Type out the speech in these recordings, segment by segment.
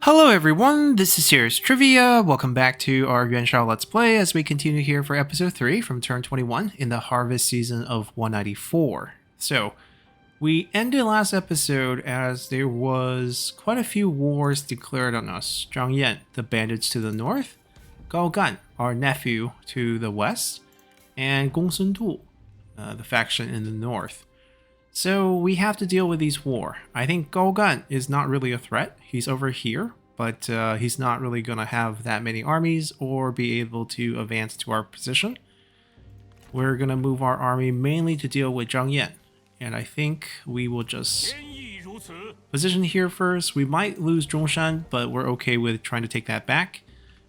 Hello everyone, this is Serious Trivia. Welcome back to our Yuan Shao Let's Play as we continue here for episode 3 from turn 21 in the harvest season of 194. So, we ended last episode as there was quite a few wars declared on us. Zhang Yan, the bandits to the north, Gao Gan, our nephew, to the west, and Gongsun Tu, the faction in the north. So we have to deal with these war. I think Gao Gan is not really a threat. He's over here, but he's not really going to have that many armies or be able to advance to our position. We're going to move our army mainly to deal with Zhang Yan. And I think we will just position here first. We might lose Zhongshan, but we're okay with trying to take that back.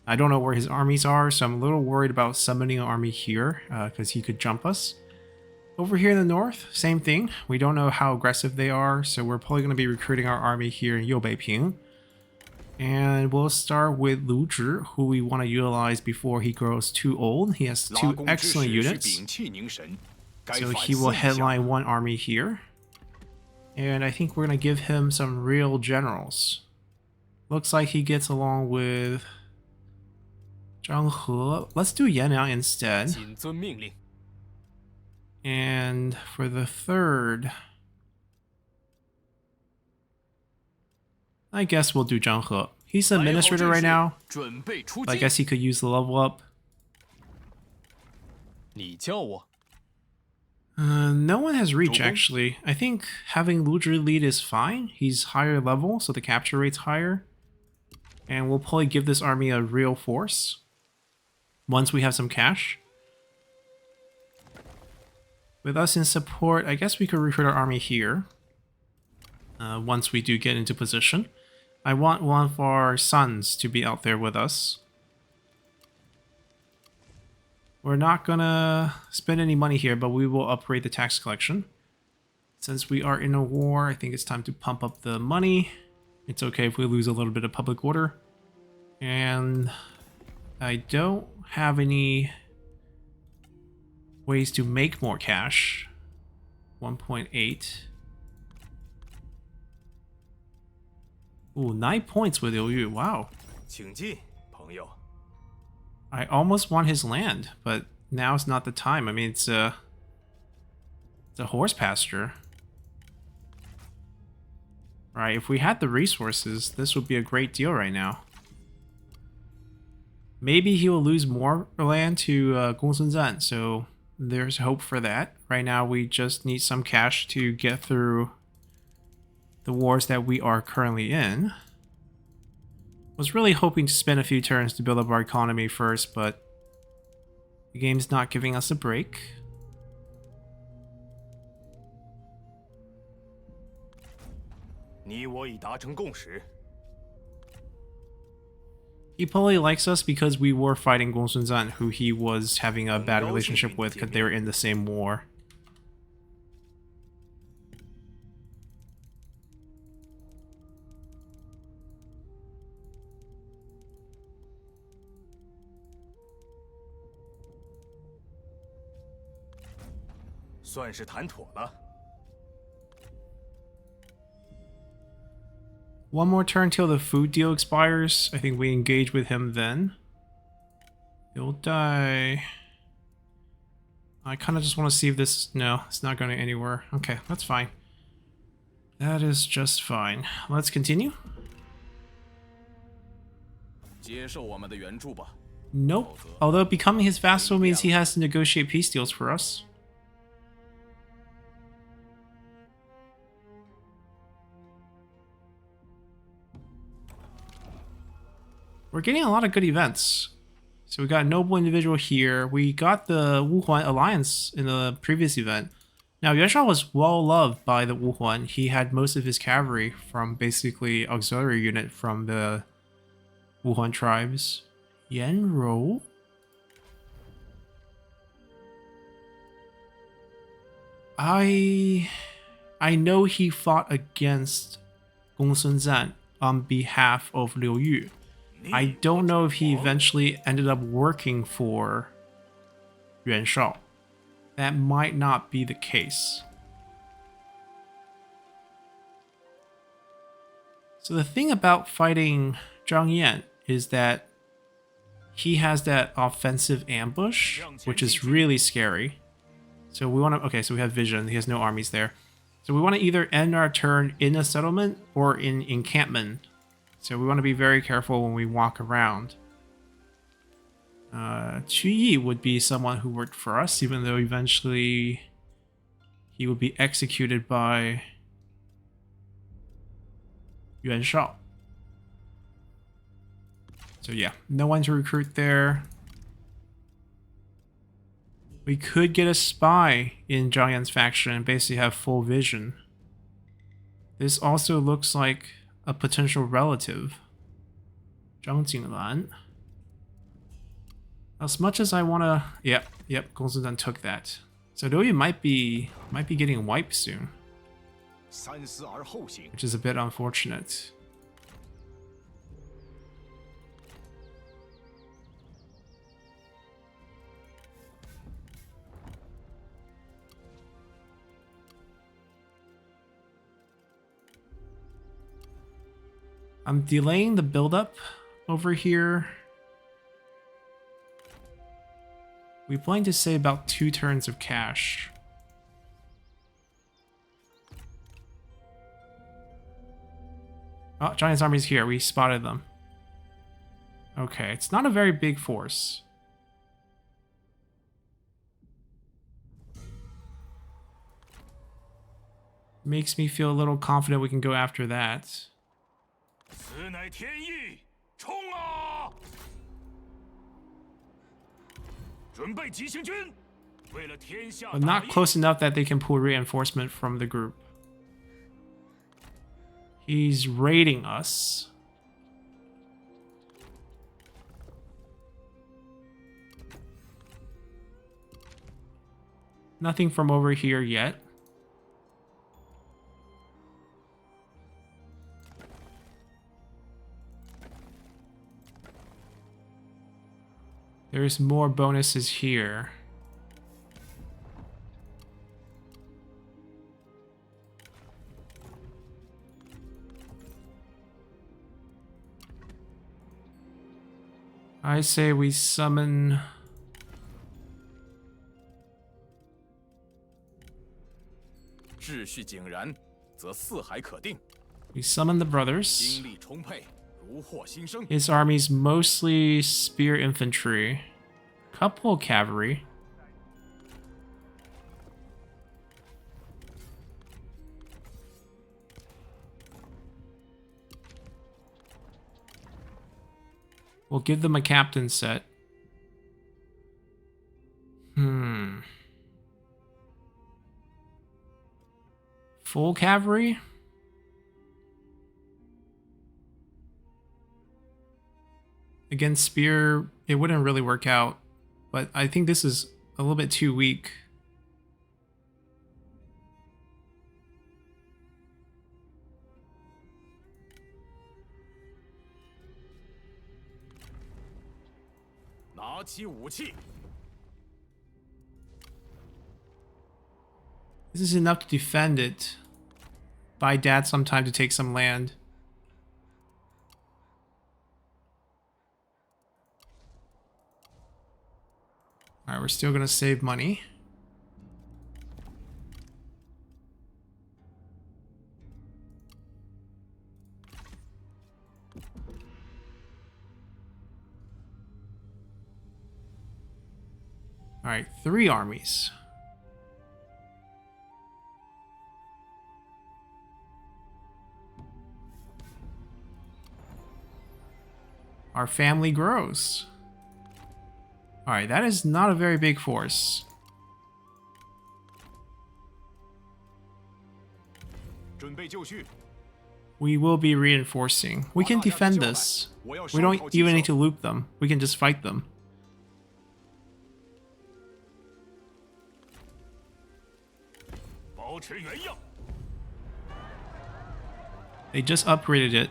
I don't know where his armies are, so I'm a little worried about summoning an army here because he could jump us. Over here in the north, same thing. We don't know how aggressive they are, so we're probably going to be recruiting our army here in Youbeiping. And we'll start with Lu Zhi, who we want to utilize before he grows too old. He has 2 excellent units, so he will headline 1 army here. And I think we're going to give him some real generals. Looks like he gets along with Zhang He. Let's do Yan Liang instead. And for the third, I guess we'll do Zhang He. He's an administrator right now. I guess he could use the level up. No one has reach actually. I think having Lu Zhi lead is fine. He's higher level, so the capture rate's higher. And we'll probably give this army a real force once we have some cash. With us in support, I guess we could recruit our army here. Once we do get into position. I want one of our sons to be out there with us. We're not gonna spend any money here, but we will upgrade the tax collection. Since we are in a war, I think it's time to pump up the money. It's okay if we lose a little bit of public order. And I don't have any ways to make more cash. 1.8. Ooh, 9 points with Liu Yu. Wow. I almost want his land, but now is not the time. I mean, it's a horse pasture. Right, if we had the resources, this would be a great deal right now. Maybe he will lose more land to Gongsun Zan, so there's hope for that. Right now, we just need some cash to get through the wars that we are currently in. Was really hoping to spend a few turns to build up our economy first, but the game's not giving us a break. He probably likes us because we were fighting Gongsun Zan, who he was having a bad relationship with because they were in the same war. One more turn till the food deal expires. I think we engage with him then. He'll die. I kind of just want to see if this... No, it's not going anywhere. Okay, that's fine. That is just fine. Let's continue. Nope. Although becoming his vassal means he has to negotiate peace deals for us. We're getting a lot of good events. So we got Noble Individual here. We got the Wuhuan Alliance in the previous event. Now, Yuan Shao was well loved by the Wuhuan. He had most of his cavalry from basically auxiliary unit from the Wuhuan tribes. Yan Rou? I know he fought against Gongsun Zan on behalf of Liu Yu. I don't know if he eventually ended up working for Yuan Shao. That might not be the case. So the thing about fighting Zhang Yan is that he has that offensive ambush, which is really scary. So we want to... Okay, so we have vision. He has no armies there. So we want to either end our turn in a settlement or in encampment. So we want to be very careful when we walk around. Chu Yi would be someone who worked for us, even though eventually he would be executed by Yuan Shao. So yeah, no one to recruit there. We could get a spy in Zhang Yan's faction and basically have full vision. This also looks like a potential relative. Zhang Jinglan. As much as I want to... Yep, Consolidation took that. So Douyi might be getting wiped soon. Which is a bit unfortunate. I'm delaying the build-up over here. We plan to save about 2 turns of cash. Oh, Giant's army's here. We spotted them. Okay, it's not a very big force. Makes me feel a little confident we can go after that. But not close enough that they can pull reinforcement from the group. He's raiding us. Nothing from over here yet. There's more bonuses here. I say we summon... We summon the brothers. His army's mostly spear infantry. Couple cavalry. We'll give them a captain set. Full cavalry? Against spear, it wouldn't really work out. But I think this is a little bit too weak. This is enough to defend it. Buy Dad some time to take some land. Alright, we're still gonna save money. Alright, 3 armies. Our family grows. Alright, that is not a very big force. We will be reinforcing. We can defend this. We don't even need to loop them. We can just fight them. They just upgraded it.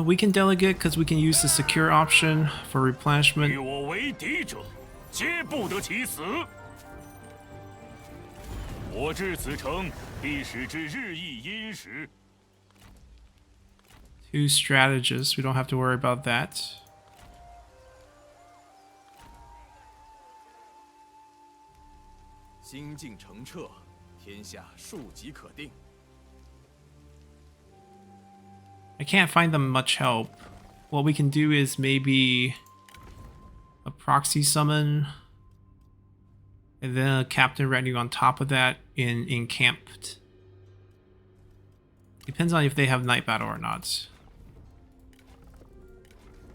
We can delegate because we can use the secure option for replenishment. Two strategists. We don't have to worry about that. I can't find them much help. What we can do is maybe a proxy summon, and then a captain retinue on top of that in encamped. Depends on if they have night battle or not.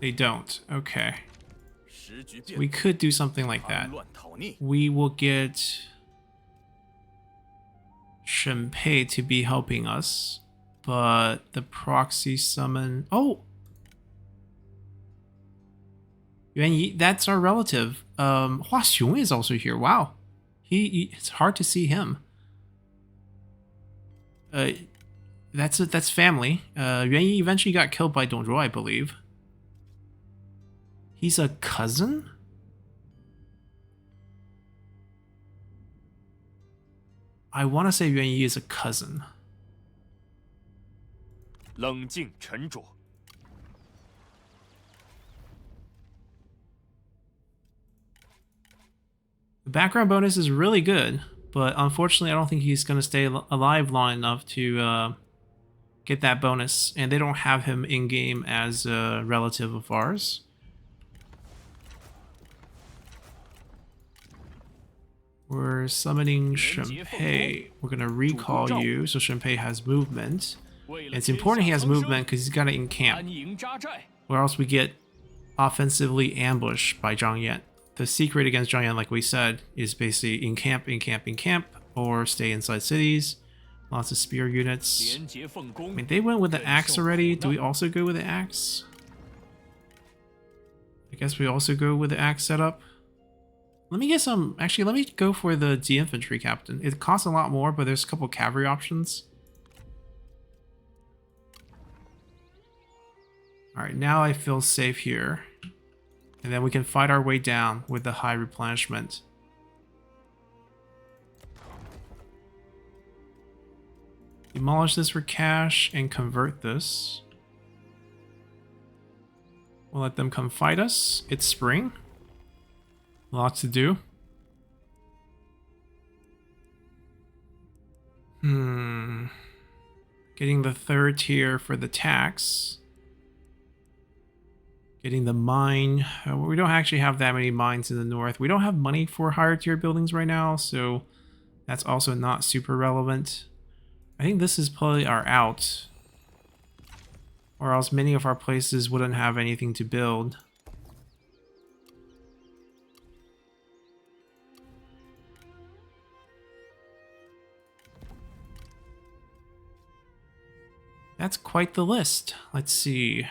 They don't. Okay. So we could do something like that. We will get Shenpei to be helping us, but the proxy summon... Oh! Yuan Yi, that's our relative. Hua Xiong is also here. Wow. It's hard to see him. That's family. Yuan Yi eventually got killed by Dong Zhuo, I believe. He's a cousin? I want to say Yuan Yi is a cousin. 冷静沉着。 The background bonus is really good, but unfortunately I don't think he's going to stay alive long enough to get that bonus, and they don't have him in-game as a relative of ours. We're summoning Shenpei. We're going to recall you, so Shenpei has movement. And it's important he has movement because he's got to encamp, or else we get offensively ambushed by Zhang Yan. The secret against Zhang Yan, like we said, is basically encamp, encamp, encamp, or stay inside cities. Lots of spear units. I mean, they went with the axe already. Do we also go with the axe? I guess we also go with the axe setup. Let me get some... Actually, let me go for the infantry captain. It costs a lot more, but there's a couple cavalry options. Alright, now I feel safe here. And then we can fight our way down with the high replenishment. Demolish this for cash and convert this. We'll let them come fight us. It's spring. Lots to do. Getting the third tier for the tax. Getting the mine. We don't actually have that many mines in the north. We don't have money for higher tier buildings right now, so that's also not super relevant. I think this is probably our out. Or else many of our places wouldn't have anything to build. That's quite the list. Let's see.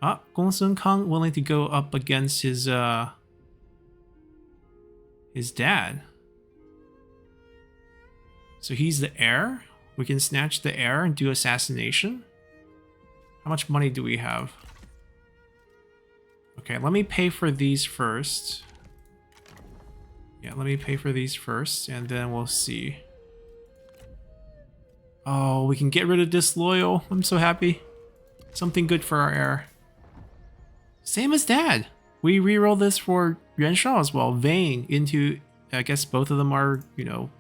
Ah, Gongsun Kang willing to go up against his dad. So he's the heir? We can snatch the heir and do assassination? How much money do we have? Okay, let me pay for these first. Yeah, let me pay for these first, and then we'll see. Oh, we can get rid of disloyal. I'm so happy. Something good for our heir. Same as dad. We reroll this for Yuan Shao as well. Vain into, I guess both of them are, you know,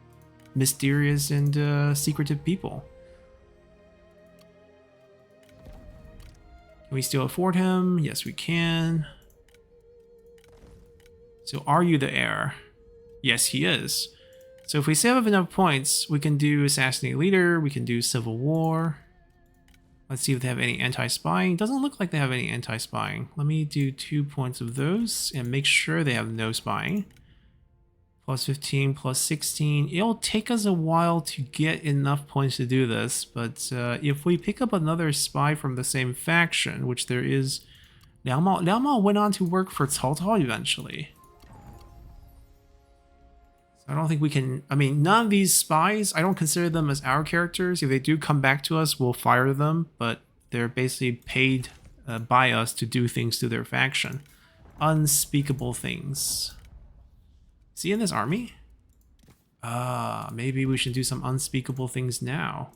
mysterious and secretive people. Can we still afford him? Yes, we can. So are you the heir? Yes, he is. So if we save up enough points, we can do Assassinate Leader, we can do Civil War. Let's see if they have any anti-spying. Doesn't look like they have any anti-spying. Let me do 2 points of those and make sure they have no spying. Plus 15, plus 16. It'll take us a while to get enough points to do this, but if we pick up another spy from the same faction, which there is... Liang Mao went on to work for Cao Cao eventually. I don't think we can... I mean, none of these spies, I don't consider them as our characters. If they do come back to us, we'll fire them, but they're basically paid by us to do things to their faction. Unspeakable things. Is he in this army? Maybe we should do some unspeakable things now.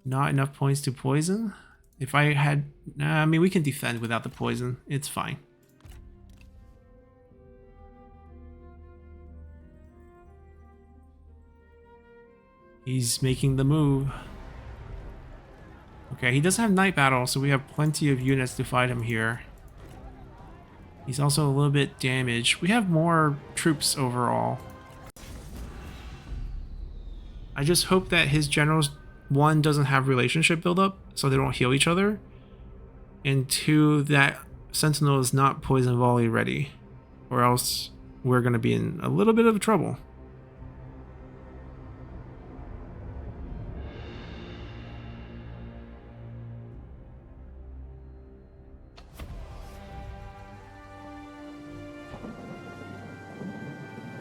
Not enough points to poison? If I had... Nah, I mean, we can defend without the poison. It's fine. He's making the move. Okay, he doesn't have Night Battle, so we have plenty of units to fight him here. He's also a little bit damaged. We have more troops overall. I just hope that his generals, one, doesn't have relationship buildup, so they don't heal each other. And two, that Sentinel is not poison volley ready, or else we're going to be in a little bit of trouble.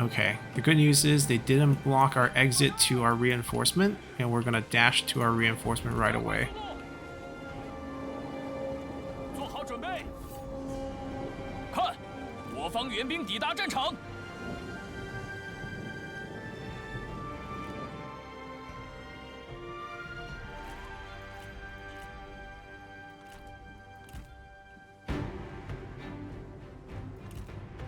Okay, the good news is they didn't block our exit to our reinforcement, and we're gonna dash to our reinforcement right away.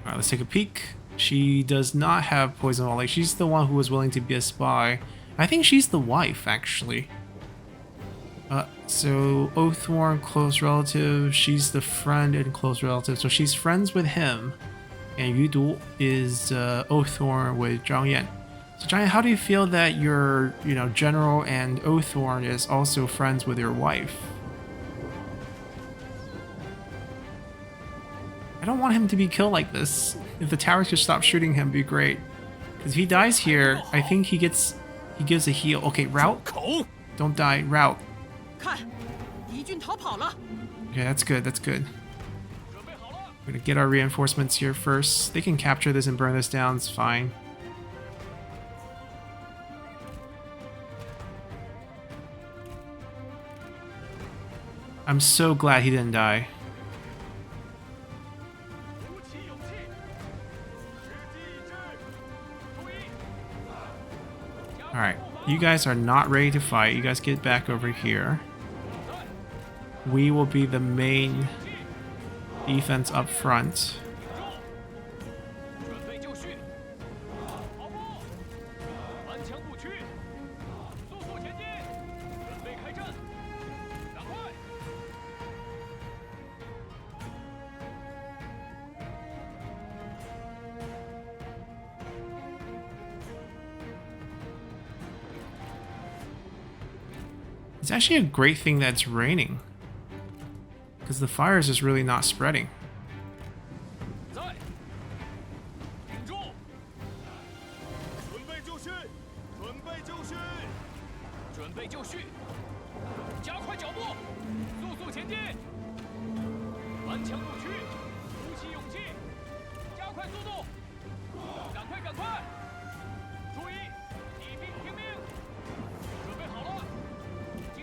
Alright, let's take a peek. She does not have poison volley. She's the one who was willing to be a spy. I think she's the wife, actually. So Oathworn, close relative. She's the friend and close relative. So she's friends with him. And Yudu is Oathworn with Zhang Yan. So Zhang Yan, how do you feel that your, general and Oathworn is also friends with your wife? I don't want him to be killed like this. If the towers could stop shooting him, it'd be great. Because if he dies here, I think he gives a heal. Okay, route. Don't die, route. Okay, that's good, that's good. We're gonna get our reinforcements here first. They can capture this and burn this down, it's fine. I'm so glad he didn't die. Alright, you guys are not ready to fight. You guys get back over here. We will be the main defense up front. It's actually a great thing that it's raining, because the fire is just really not spreading.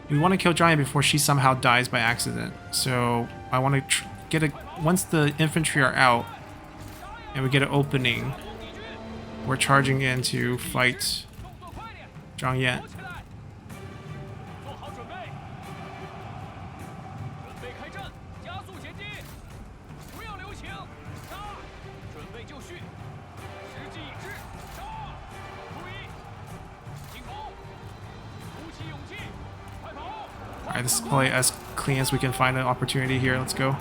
We want to kill Giant before she somehow dies by accident. So I want to get a... Once the infantry are out and we get an opening, we're charging in to fight Zhang Yan. Alright, this is probably as clean as we can find an opportunity here. Let's go.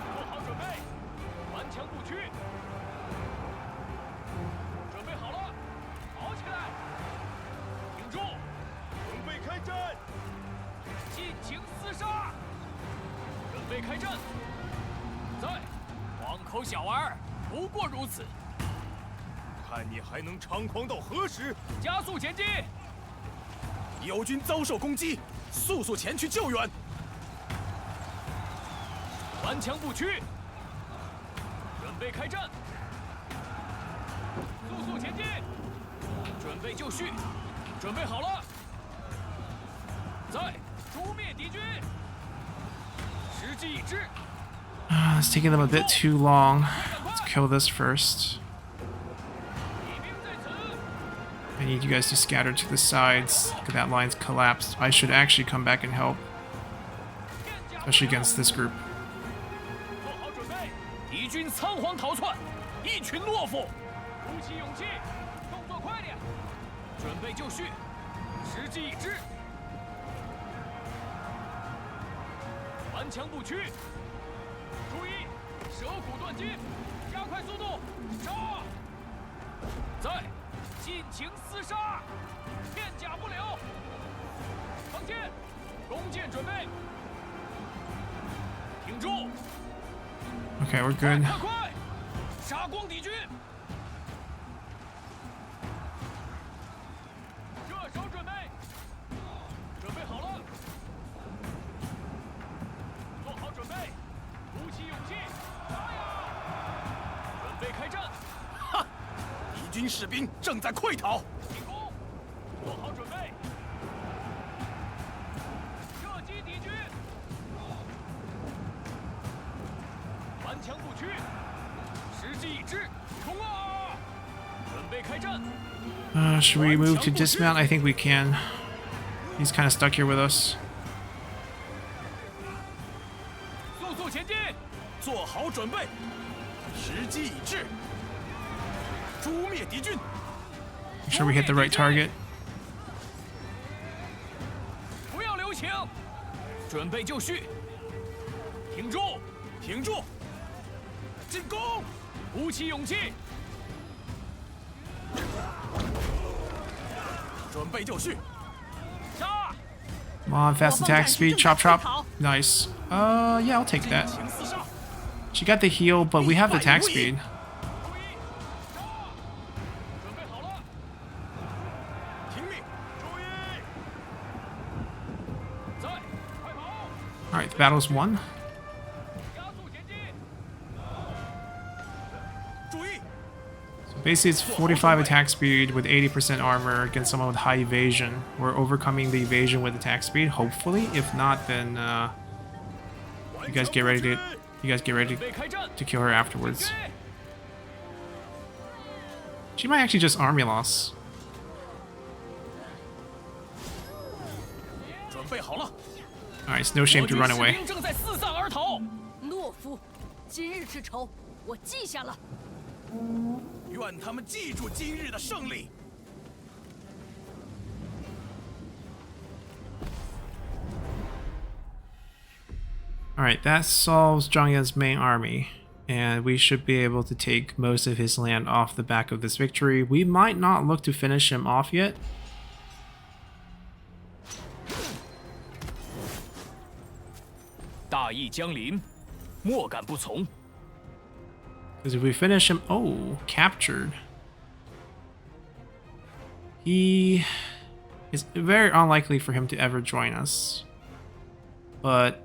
It's taking them a bit too long. Let's kill this first. need you guys to scatter to the sides. Look at that line's collapsed. I should actually come back and help. Especially against this group. 做好准备，敌军仓皇逃窜，一群懦夫，鼓起勇气，动作快点，准备就绪，时机已至，顽强不屈，注意，蛇骨断接，加快速度，杀！在，尽情厮杀，片甲不留，放箭，弓箭准备。 挺住 Okay, we're good. 快快杀光敌军！射手准备，准备好了，做好准备，鼓起勇气，杀呀！准备开战！哈！敌军士兵正在溃逃，进攻！做好准备，射击敌军！ 顽强不屈，时机已至，冲啊！准备开战。Should we move to dismount? I think we can. He's kind of stuck here with us. 速速前进，做好准备，时机已至，诛灭敌军。Make sure we hit the right target. 不要留情，准备就绪，挺住，挺住。 进攻！鼓起勇气，准备就绪，杀！ Come on, fast attack speed, chop chop. Nice. Yeah, I'll take that. She got the heal, but we have the attack speed. 注意，杀！准备好了，听命，注意，在，快跑！ Alright, the battle's won. 加速前进， Basically, it's 45 attack speed with 80% armor against someone with high evasion. We're overcoming the evasion with attack speed, hopefully. If not, then you guys get ready to kill her afterwards. She might actually just army loss. 准备好了。 Alright, it's no shame to run away. 正在四散而逃。懦夫，今日之仇，我记下了。 愿他们记住今日的胜利。 Alright, that solves Zhang Yan's main army. And we should be able to take most of his land off the back of this victory. We might not look to finish him off yet. 大义将临，莫敢不从。 Because if we finish him... Oh, captured. He... It's very unlikely for him to ever join us. But...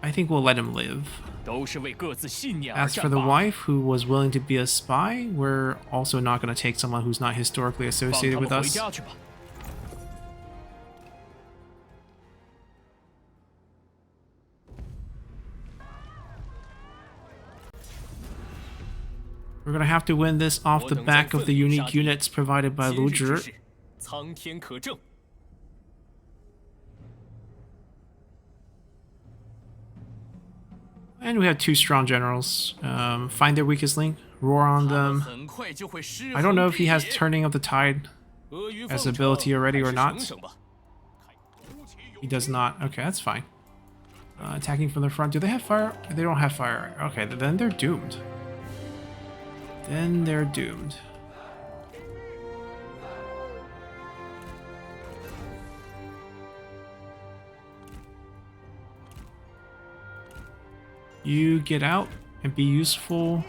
I think we'll let him live. 都是为各自信念而 As for 战 the 罢。 wife, who was willing to be a spy, we're also not going to take someone who's not historically 放 associated 他们 with 回 us. 家去吧。 We're going to have to win this off the back of the unique units provided by 今 Lu 日之 Zhi. 事，苍天可证。 And we have two strong generals. Find their weakest link, roar on 他们 them. 很快就会尸 I don't know if he 横 has 遍野 turning of the tide 阿谀 as 奉 ability 承 already 还 or 是 not. 省省吧。 He does not. Okay, that's fine. Attacking from the front. Do they have fire? They don't have fire. Okay, then they're doomed. Then they're doomed. You get out and be useful.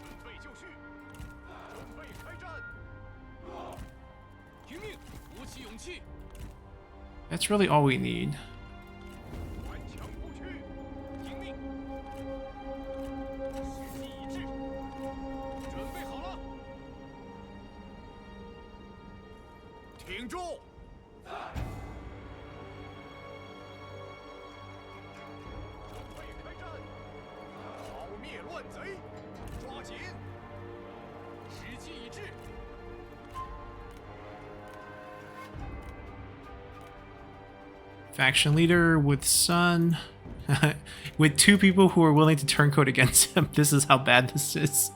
准备就绪，准备开战。听命，鼓起勇气， That's really all we need. 顽强不屈。听命，时机已至，准备好了，挺住。 扫灭乱贼，抓紧！时击已至。 Faction leader with son. With 2 people who are willing to turncoat against him. This is how bad this is.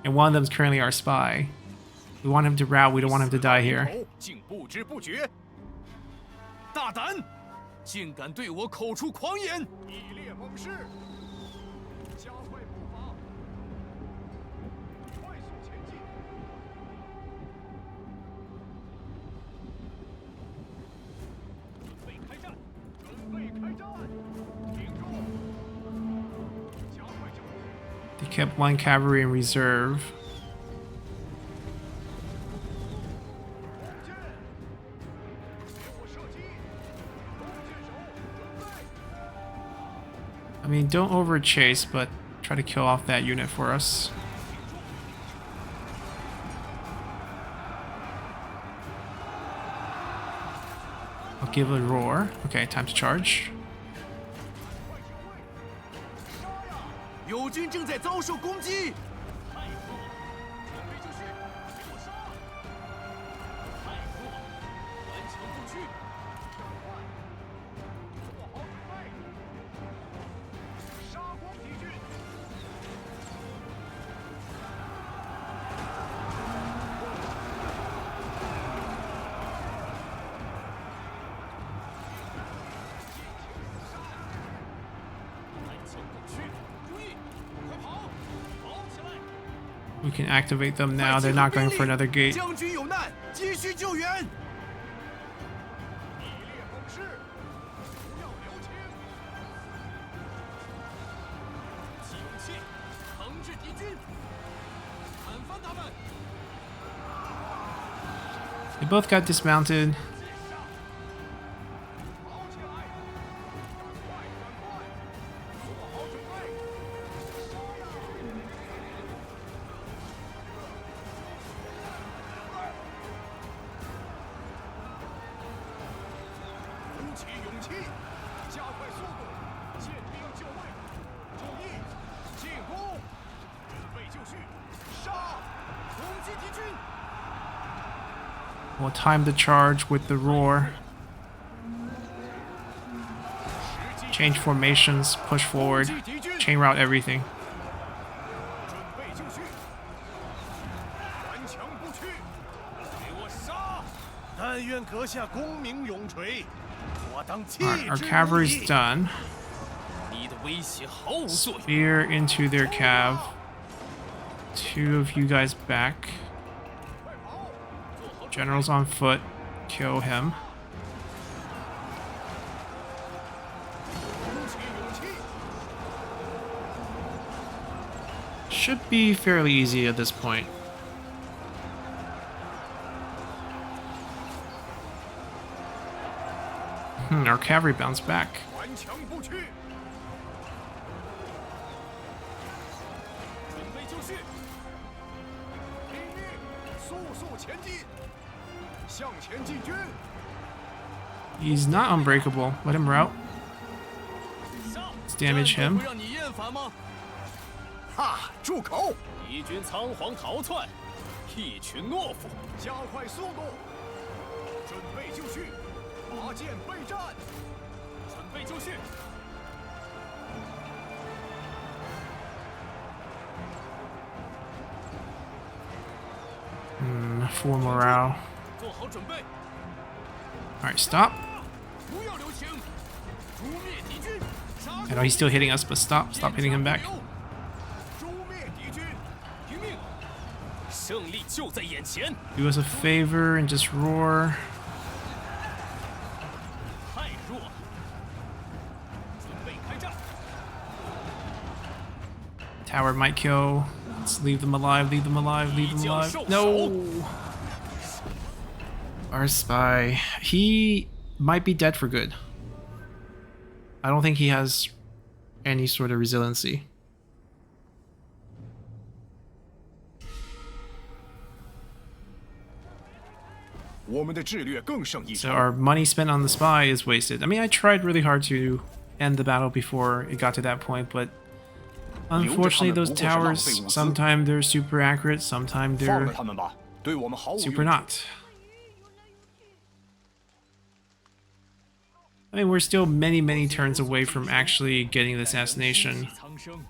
And one of them is currently our spy. We want him to rout, we don't want him to die here. 竟不知不觉，大胆，竟敢对我口出狂言！一列猛士，加快步伐，快速前进。准备开战，准备开战，挺住，加快脚步。 They kept 1 cavalry in reserve. I mean, don't over chase, but try to kill off that unit for us. I'll give a roar. Okay, time to charge. 友军正在遭受攻击！太弱，准备就绪，给我杀！太弱，顽强不屈！快，做好准备，杀光敌军！ We can activate them now. They're not going for another gate. 将军有难，急需救援。一列猛士，不要留情，起勇气，惩治敌军，砍翻他们。 They both got dismounted. 跑起来，快赶快，做好准备，杀呀！ 鼓起勇气，加快速度，宪兵就位，注意，进攻，准备就绪，杀，攻击敌军。 We'll time the charge with the roar. Change formations, push forward, chain route everything. 准备就绪，顽强不屈，给我杀！但愿阁下功名永垂，我当弃 Alright, our 之如 cavalry's 揖。 done. 你的威胁毫无作用。 Spear into their cav. 2 of you guys back. General's on foot. Kill him. 鼓起勇气， Should be fairly easy at this point. Our cavalry bounced back. 顽强不屈，准备就绪，拼命，速速前进，向前进军。 He's not unbreakable. Let him rout. 上 Let's damage 战斗 him. 不让你厌烦吗？哈，住口！敌军仓皇逃窜，一群懦夫！加快速度，准备就绪，拔剑备战，准备就绪。 For morale. 做好准备， Alright, stop. 不要留情，诛灭敌军。杀 I know he's still hitting us, but stop. Stop hitting him back. 诛灭敌军，拼命！胜利就在眼前。 Do us a favor and just roar. 太弱了，准备开战。 Tower might kill. Let's leave them alive, leave them alive, leave them alive. No! Our spy. He might be dead for good. I don't think he has any sort of resiliency. So our money spent on the spy is wasted. I mean, I tried really hard to end the battle before it got to that point, but Unfortunately, those towers, sometimes they're super accurate, sometimes 放了 they're 他们吧，对我们毫无 super 用处。 not. I mean, we're still many turns away from actually getting the assassination. 苍生，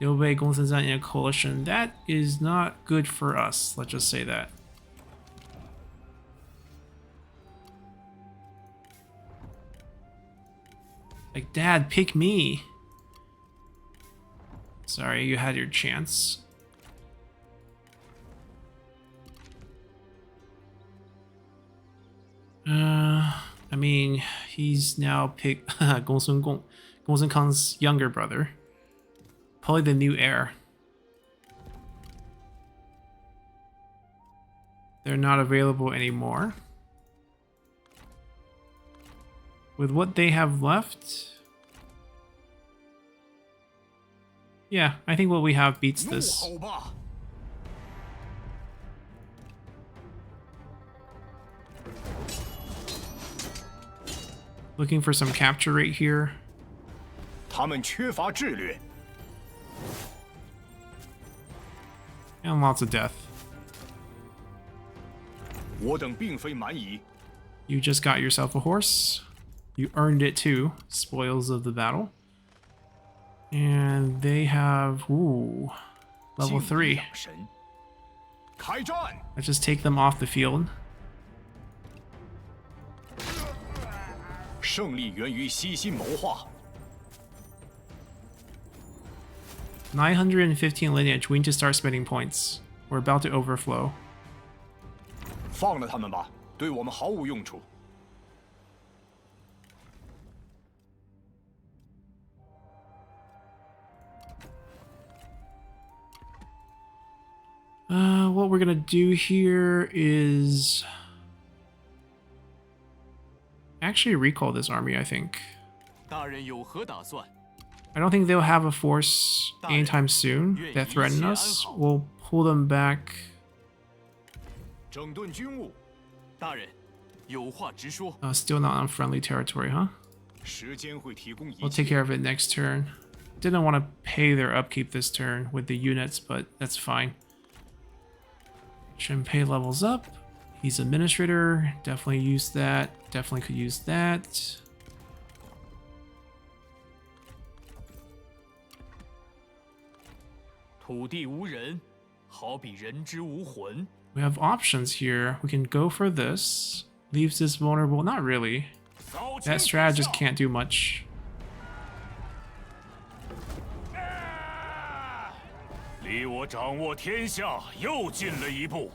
Liu Bei, Gong Sun Zan in a coalition. That is not good for us, let's just say that. Like, Dad, pick me. Sorry, you had your chance. I mean, he's now picked Gong Sun Kang's younger brother. Probably the new heir. They're not available anymore. With what they have left... Yeah, I think what we have beats 怒 this. 吼吧！ Looking for some capture rate here. 他们缺乏智略， And lots of death. 我等并非蛮夷。 You just got yourself a horse. You earned it too. Spoils of the battle. And they have... Ooh. Level 3. 敬养神，开战！ Let's just take them off the field. 胜利源于悉心谋划。 915 lineage. We need to start spending points. We're about to overflow. 放了他们吧，对我们毫无用处。 What we're gonna do here is actually recall this army, I think. 大人有何打算？ I don't think they'll have a force anytime soon that threaten us. We'll pull them back. 整顿军务。大人，有话直说。 Still not on friendly territory, huh? 时间会提供一 We'll take 切。 care of it next turn. Didn't want to pay their upkeep this turn with the units, but that's fine. Shenpei levels up. He's administrator. Definitely use that. Definitely could use that. 土地无人，好比人之无魂。 We have options here. We can go for this. Leaves this vulnerable. Not really. 扫清 That strategist can't do much. 离我掌握天下又近了一步。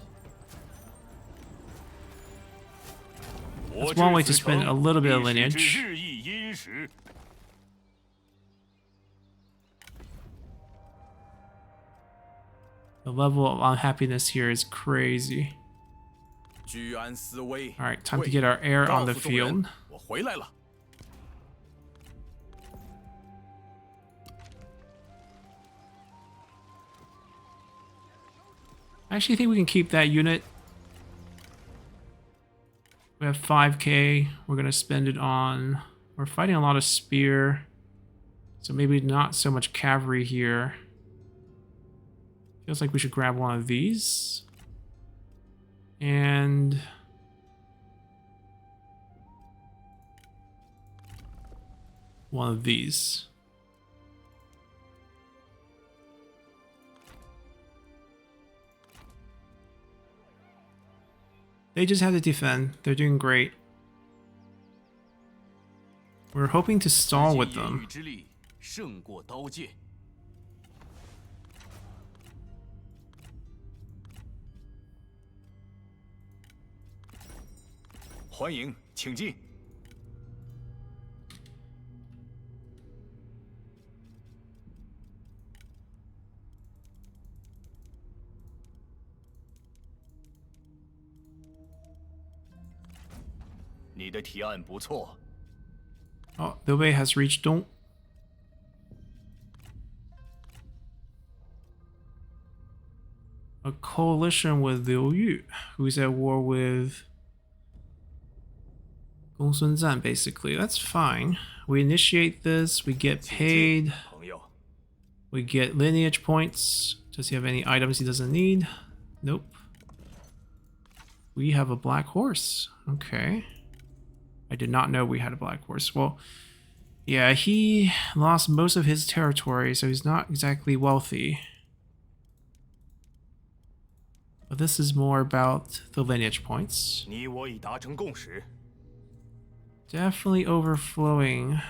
That's one way to spend a little bit of 历史 lineage. 之日益殷实。 The level of unhappiness here is crazy. 居安思危。 Alright, time to get our heir on the 告诉众人 field. 我回来了。 I actually think we can keep that unit. We have 5k. We're going to spend it on... We're fighting a lot of spear. So maybe not so much cavalry here. Feels like we should grab one of these. And... one of these. They just have to defend. They're doing great. We're hoping to stall with 言 them. 语之力胜过刀剑。 欢迎，请进。你的提案不错。 Oh, Liu Bei has reached Dong. A coalition with Liu Yu, who's at war with Gong Sun Zan, basically. That's fine. We initiate this, we get paid. 朋友， We get lineage points. Does he have any items he doesn't need? Nope. We have a black horse. Okay. I did not know we had a black horse. Well, yeah, he lost most of his territory, so he's not exactly wealthy. But this is more about the lineage points. 你我已达成共识。 Definitely overflowing.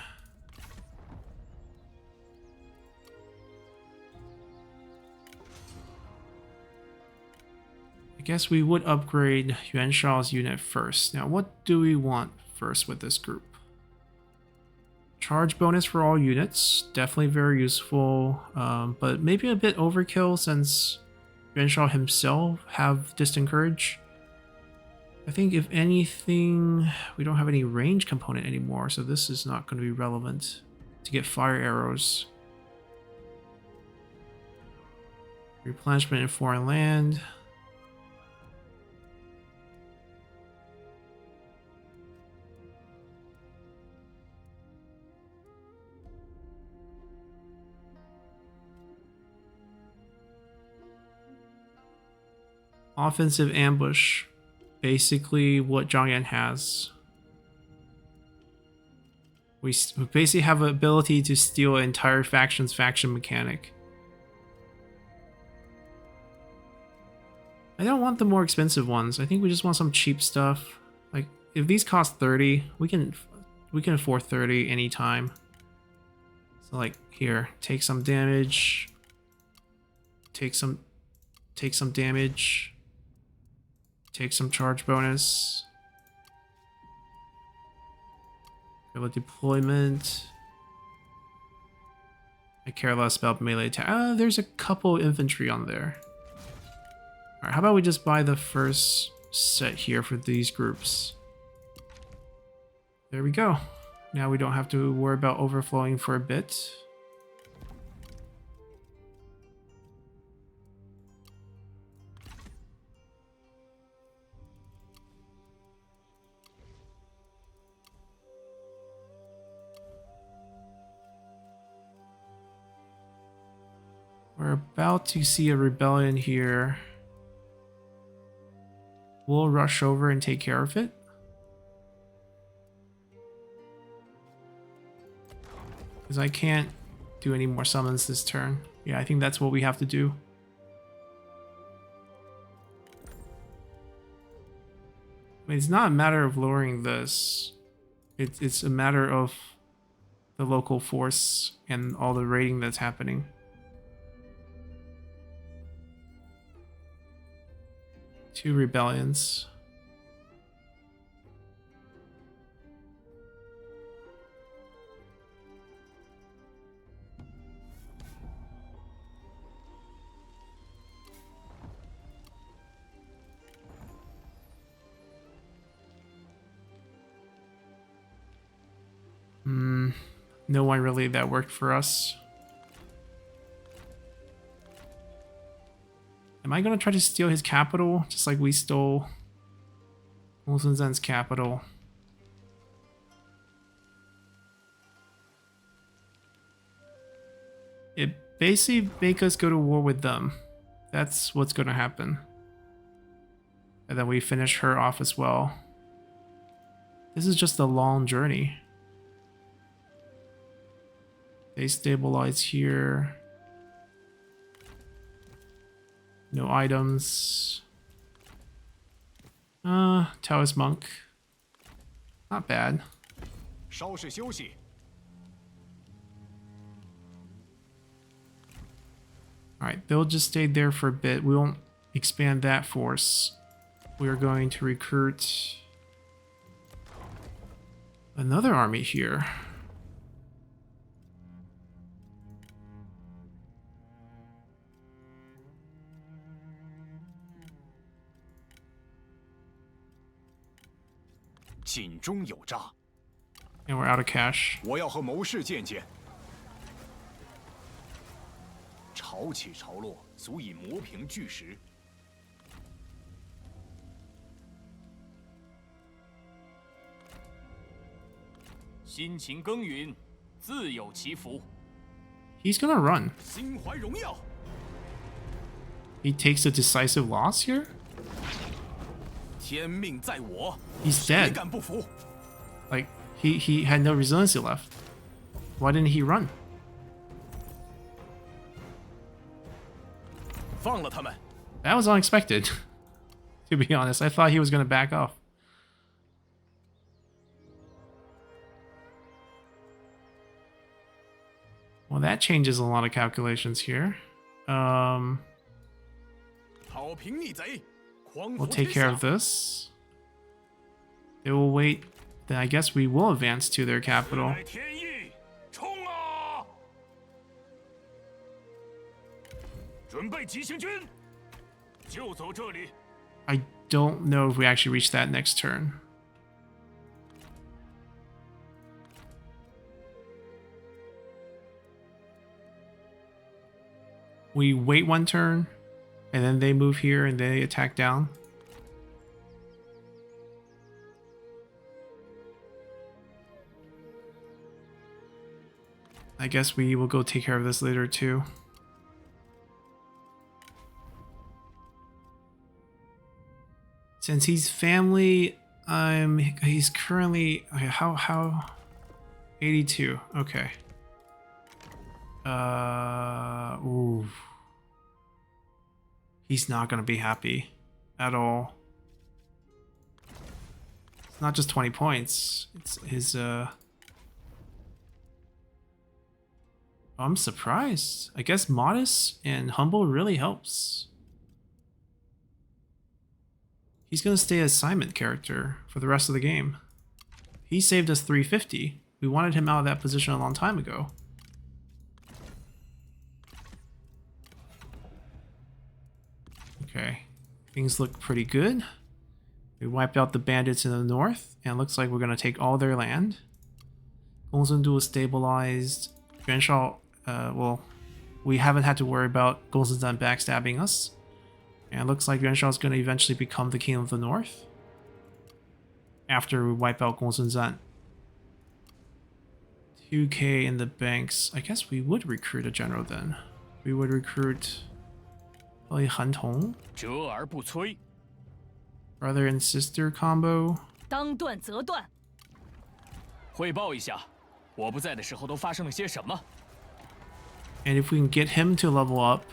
I guess we would upgrade Yuan Shao's unit first. Now, what do we want first with this group? Charge bonus for all units. Definitely very useful, but maybe a bit overkill since Yuan Shao himself have Distant Courage. I think if anything, we don't have any range component anymore, so this is not going to be relevant to get fire arrows. Replenishment in foreign land. Offensive ambush. Basically what Zhang Yan has. We basically have an ability to steal an entire faction's faction mechanic. I don't want the more expensive ones. I think we just want some cheap stuff. Like if these cost 30, we can afford 30 anytime. So like here, take some damage. Take some damage. Take some charge bonus. Go with deployment. I care less about melee attack. There's a couple infantry on there. Alright, how about we just buy the first set here for these groups? There we go. Now we don't have to worry about overflowing for a bit. We're about to see a rebellion here. We'll rush over and take care of it. Because I can't do any more summons this turn. Yeah, I think that's what we have to do. I mean, it's not a matter of lowering this. It's a matter of the local force and all the raiding that's happening. Two rebellions. No one really that worked for us. Am I gonna try to steal his capital, just like we stole Wilson Zen's capital? It basically make us go to war with them. That's what's gonna happen. And then we finish her off as well. This is just a long journey. They stabilize here. No items. Taoist monk. Not bad. 稍事休息。 Alright, they'll just stay there for a bit. We won't expand that force. We're going to recruit another army here. And we're out of cash. 我要和谋士见见。潮起潮落，足以磨平巨石。辛勤耕耘，自有其福。He's gonna run. 心怀荣耀， He takes a decisive loss here? 天命在我， He's 谁 dead. 敢不服？ Like, he had no resiliency left. Why didn't he run? 放了他们， That was unexpected. To be honest, I thought he was gonna back off. Well, that changes a lot of calculations here. 讨平逆贼，匡 We'll 扶 take 天 care 下 of。this. They will wait. Then I guess we will advance to their capital. 乃天意，冲啊！准备急行军，就走这里。 I don't know if we actually reach that next turn. We wait one turn, and then they move here and they attack down. I guess we will go take care of this later too. Since he's family, he's currently okay, how 82. Okay. Ooh. He's not gonna be happy at all. It's not just 20 points. It's his I'm surprised. I guess modest and humble really helps. He's gonna stay as assignment character for the rest of the game. He saved us 350. We wanted him out of that position a long time ago. Okay, things look pretty good. We wiped out the bandits in the north, and it looks like we're gonna take all their land. Gongsun is stabilized. Yuan Shao, well, we haven't had to worry about Gongsun backstabbing us. And it looks like Yuan Shao is going to eventually become the king of the north after we wipe out Gongsun. 2k in the banks. I guess we would recruit a general then. We would recruit probably Han Tong. 折而不摧。 Brother and sister combo. 当断则断。汇报一下，我不在的时候都发生了些什么？ And if we can get him to level up,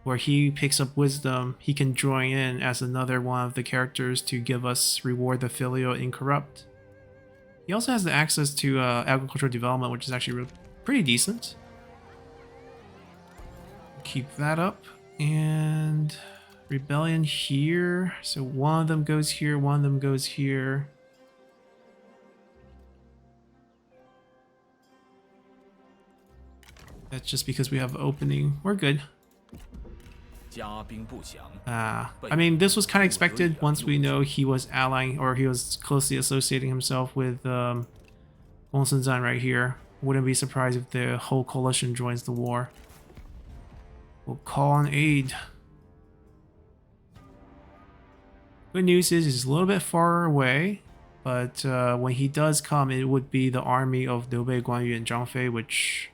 where he picks up wisdom, he can join in as another one of the characters to give us reward the filial incorrupt. He also has the access to agricultural development, which is actually pretty decent. Keep that up. And rebellion here. So one of them goes here, one of them goes here. That's just because we have opening. We're good. 家兵不详， I mean, this was kind of expected once we know he was allying, or he was closely associating himself with Gongsun right here. Wouldn't be surprised if the whole coalition joins the war. We'll call on aid. Good news is he's a little bit far away, but when he does come, it would be the army of Liu Bei, Guan Yu, and Zhang Fei, which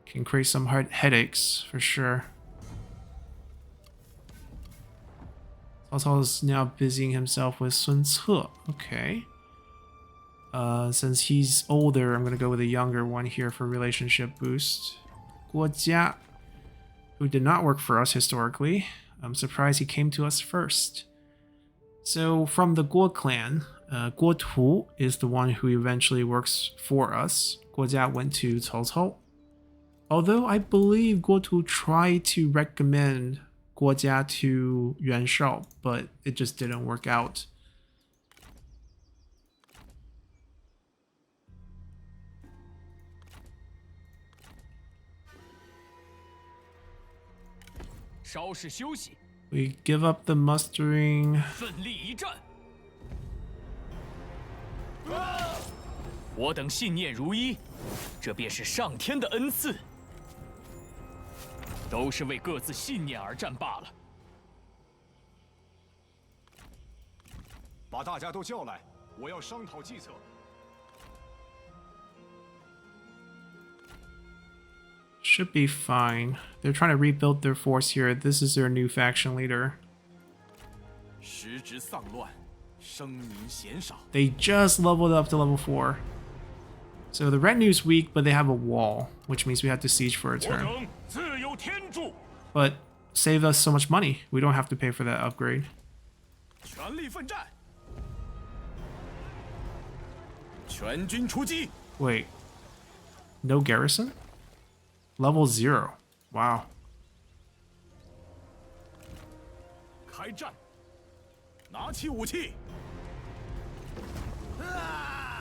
can create some headaches for sure. Cao is now busying himself with Sun Ce. Okay. Since he's older, I'm gonna go with a younger one here for relationship boost. Guo Jia, who did not work for us historically. I'm surprised he came to us first. So from the Guo clan, Guo Tu is the one who eventually works for us. Guo Jia went to Cao Cao. Although I believe Guo Tu tried to recommend Guo Jia to Yuan Shao, but it just didn't work out. We give up the mustering. 奋力一战。我等信念如一，这便是上天的恩赐。 都是为各自信念而战罢了。把大家都叫来，我要商讨计策。Should be fine. They're trying to rebuild their force here. This is their new faction leader. 时值丧乱，生民鲜少。 They just leveled up to level 4. So the retinue's weak, but they have a wall, which means we have to siege for a 我 turn. 等自有天助。 But save us so much money. We don't have to pay for that upgrade. 全力奋战，全军出击！ Wait. No garrison? Level 0. Wow. 开战，拿起武器，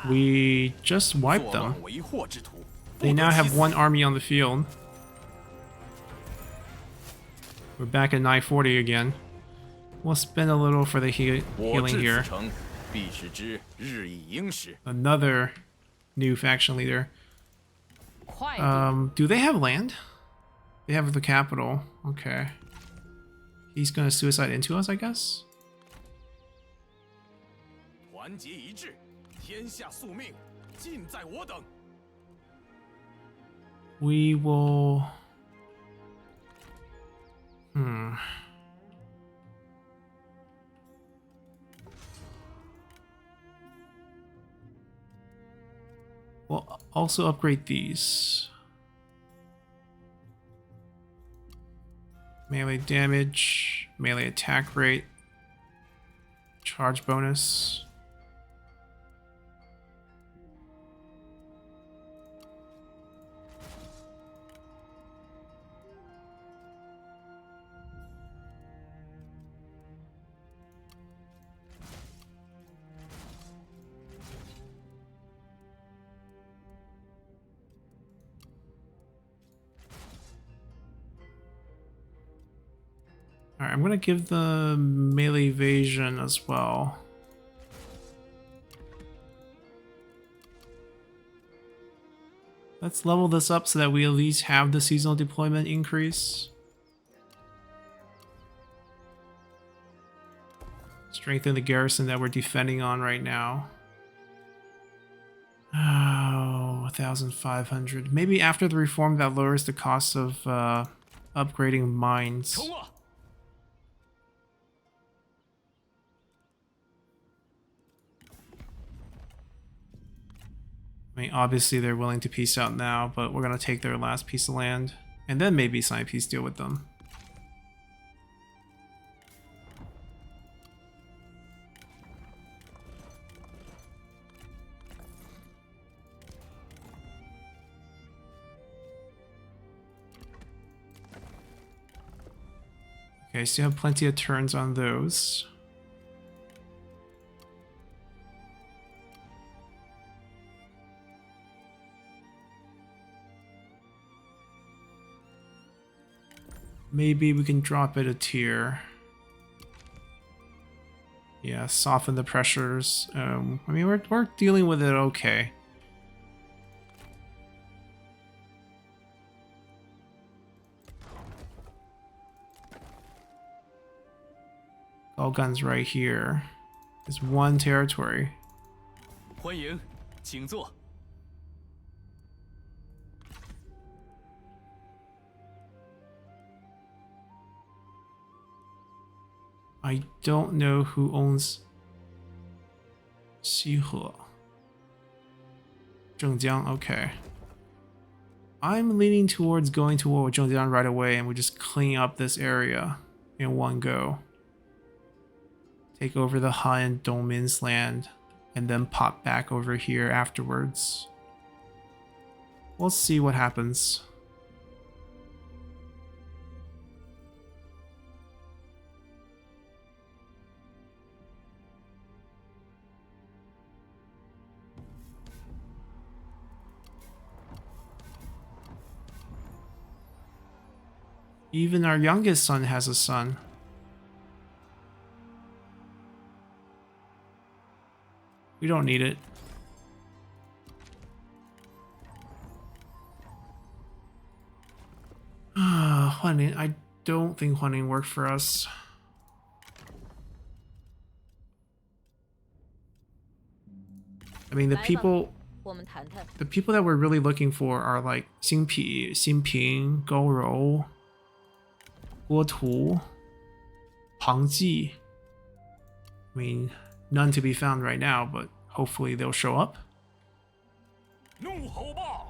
We just wiped 作 them. 乱为祸之徒， They 不得 now 其 have 死 one army on the field. We're back at 940 again. We'll spend a little for the 我 healing 至 here. 此城，必使之日以应时。 Another new faction leader. 快点！ Do they have land? They have the capital. Okay. He's gonna suicide into us, I guess? 团结一致，天下宿命尽在我等。 We will... We'll also upgrade these. Melee damage, melee attack rate, charge bonus. Alright, I'm gonna give the melee evasion as well. Let's level this up so that we at least have the seasonal deployment increase. Strengthen the garrison that we're defending on right now. Oh, 1,500. Maybe after the reform that lowers the cost of upgrading mines. 冲啊！ I mean, obviously they're willing to peace out now, but we're gonna take their last piece of land, and then maybe sign a peace deal with them. Okay, still have plenty of turns on those. Maybe we can drop it a tier. Yeah, soften the pressures. I mean, we're dealing with it okay. All guns right here. It's one territory. 欢迎，请坐。 I don't know who owns Xihe. Zhengjiang, okay. I'm leaning towards going to war with Zhengjiang right away, and we just clean up this area in one go. Take over the Han Dongmin's land, and then pop back over here afterwards. We'll see what happens. Even our youngest son has a son. We don't need it. Huaning. I don't think Huaning worked for us. I mean, the people 我们谈谈。 The people that we're really looking for are like Xingpi, Xinping, Gourou, Guo Tu, Pang Ji. I mean, none to be found right now, but hopefully they'll show up. 怒吼吧！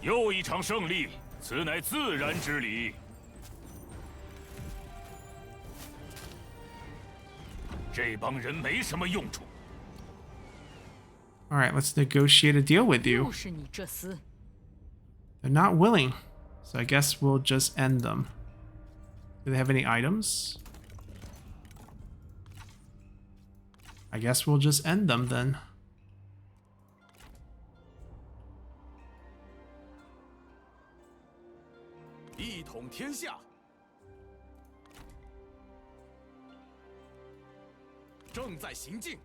又一场胜利，此乃自然之理。这帮人没什么用处。 All right, let's negotiate a deal with you. 又是你这厮！ They're not willing, so I guess we'll just end them. Do they have any items? I guess we'll just end them then. 一统天下，正在行进。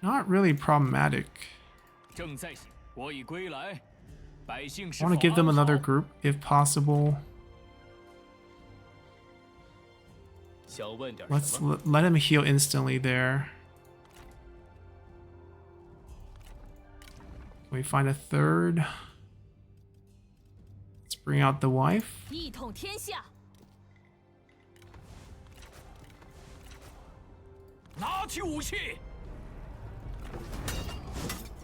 Not really problematic. 正在行，我已归来，百姓 I 是 want 否 to give them 安 another 好？ group if possible. 想问点 Let's 什么？ let him heal instantly there. Can we find a third? Let's bring out the wife. 一统天下！ 拿起武器！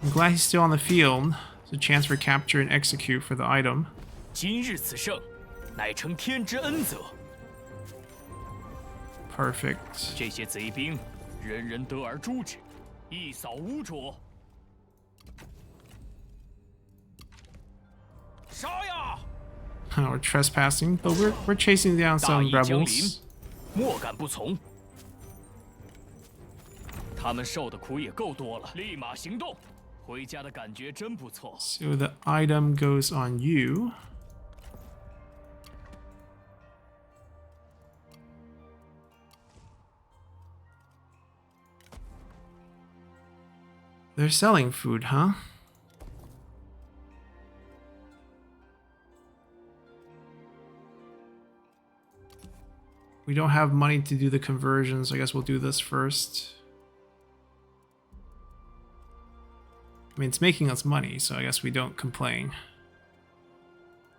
I'm glad he's still on the field. It's a chance for capture and execute for the item. 今日此胜，乃承天之恩泽。 Perfect. 这些贼兵，人人得而诛之，一扫污浊。杀呀！ We're trespassing, but we're chasing down 大 some 义将临 rebels.，莫敢不从。他们受的苦也够多了，立马行动。回家的感觉真不错。 So the item goes on you. They're selling food, huh? We don't have money to do the conversions. I guess we'll do this first. I mean, it's making us money, so I guess we don't complain.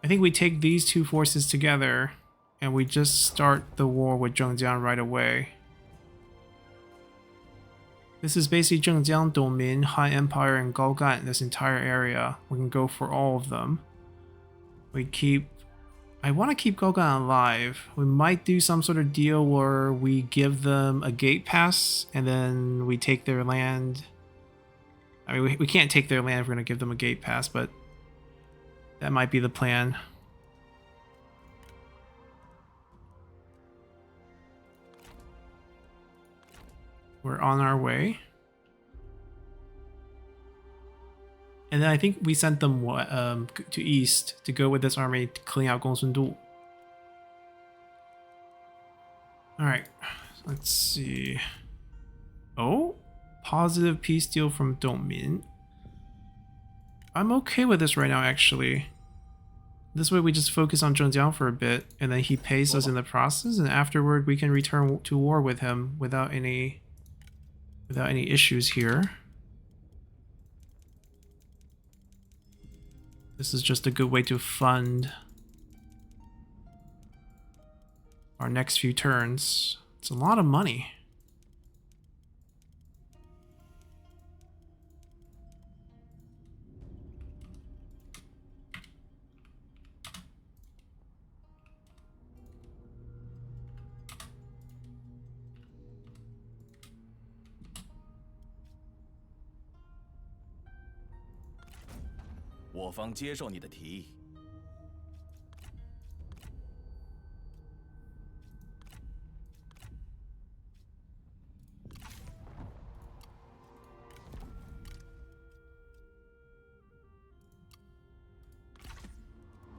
I think we take these two forces together and we just start the war with Zhengjiang right away. This is basically Zhengjiang, Dongmin, Han Empire, and Gaogan, this entire area. We can go for all of them. I want to keep Gaogan alive. We might do some sort of deal where we give them a gate pass and then we take their land. I mean, we can't take their land if we're going to give them a gate pass, but that might be the plan. We're on our way. And then I think we sent them to east to go with this army to clean out Gongsun-Du. Alright, let's see. Oh, positive peace deal from Dongmin. I'm okay with this right now, actually. This way we just focus on Zhengjiang for a bit, and then he pays us in the process, and afterward we can return to war with him without any issues here. This is just a good way to fund our next few turns. It's a lot of money. “我方接受你的提议。”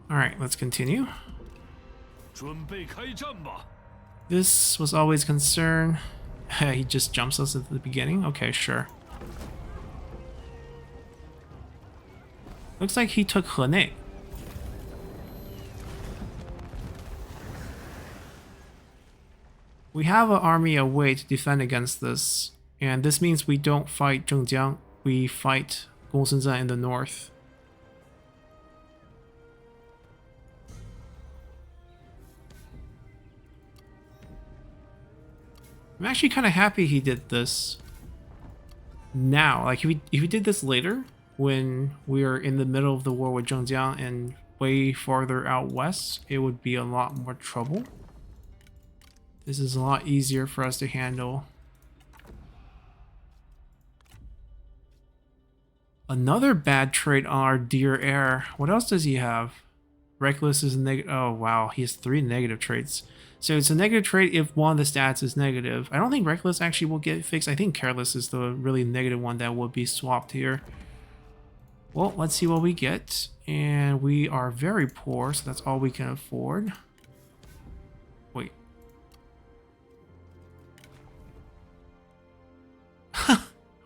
Alright, let's continue. 准备开战吧！ This was always concern. He just jumps us at the beginning? Okay, sure. Looks like he took Henei. We have an army away to defend against this, and this means we don't fight Zhengjiang, we fight Gongsun in the north. I'm actually kind of happy he did this now. Like, if he did this later, when we are in the middle of the war with Zhengjiang and way farther out west, it would be a lot more trouble. This is a lot easier for us to handle. Another bad trait on our dear heir. What else does he have? Reckless is negative. Oh wow, he has 3 negative traits. So it's a negative trait if one of the stats is negative. I don't think Reckless actually will get fixed. I think Careless is the really negative one that will be swapped here. Well, let's see what we get. And we are very poor, so that's all we can afford. Wait.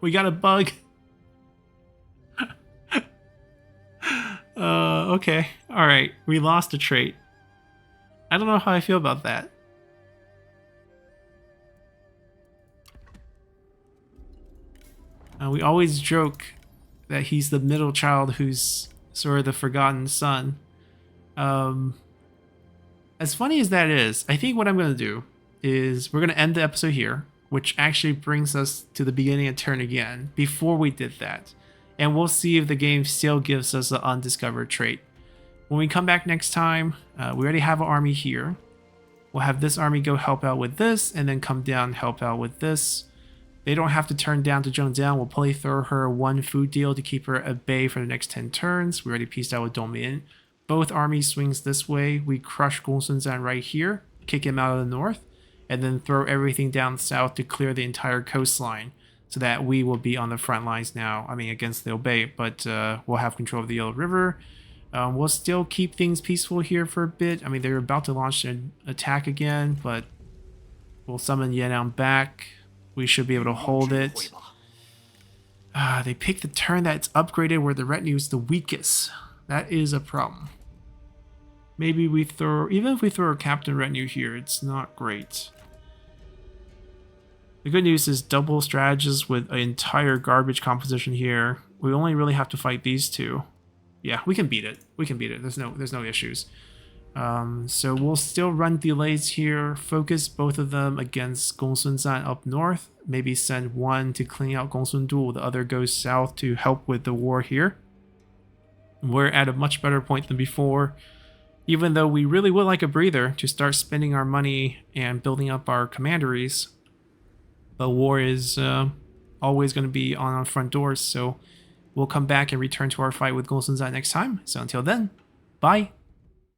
We got a bug. Okay. Alright, we lost a trait. I don't know how I feel about that. We always joke that he's the middle child who's sort of the forgotten son. As funny as that is, I think what I'm going to do is we're going to end the episode here, which actually brings us to the beginning of turn again, before we did that. And we'll see if the game still gives us an undiscovered trait. When we come back next time, we already have an army here. We'll have this army go help out with this, and then come down and help out with this. They don't have to turn down to Zhengjiang. We'll probably throw her 1 food deal to keep her at bay for the next 10 turns. We already pieced out with Dongmin. Both armies swings this way. We crush Gongsun right here, kick him out of the north, and then throw everything down south to clear the entire coastline, so that we will be on the front lines now. I mean, against the Obey, but we'll have control of the Yellow River. We'll still keep things peaceful here for a bit. I mean, they're about to launch an attack again, but we'll summon Yan'an back. We should be able to hold it. They picked the turn that's upgraded where the retinue is the weakest. That is a problem. Maybe we throw, even if we throw a captain retinue here, it's not great. The good news is double strategists with an entire garbage composition here. We only really have to fight these 2. Yeah, we can beat it. We can beat it. There's no issues. So we'll still run delays here. Focus both of them against Gongsun up north. Maybe send one to clean out Gongsun Du. The other goes south to help with the war here. We're at a much better point than before. Even though we really would like a breather to start spending our money and building up our commanderies. But war is always going to be on our front doors, so we'll come back and return to our fight with Gongsun next time. So until then, bye!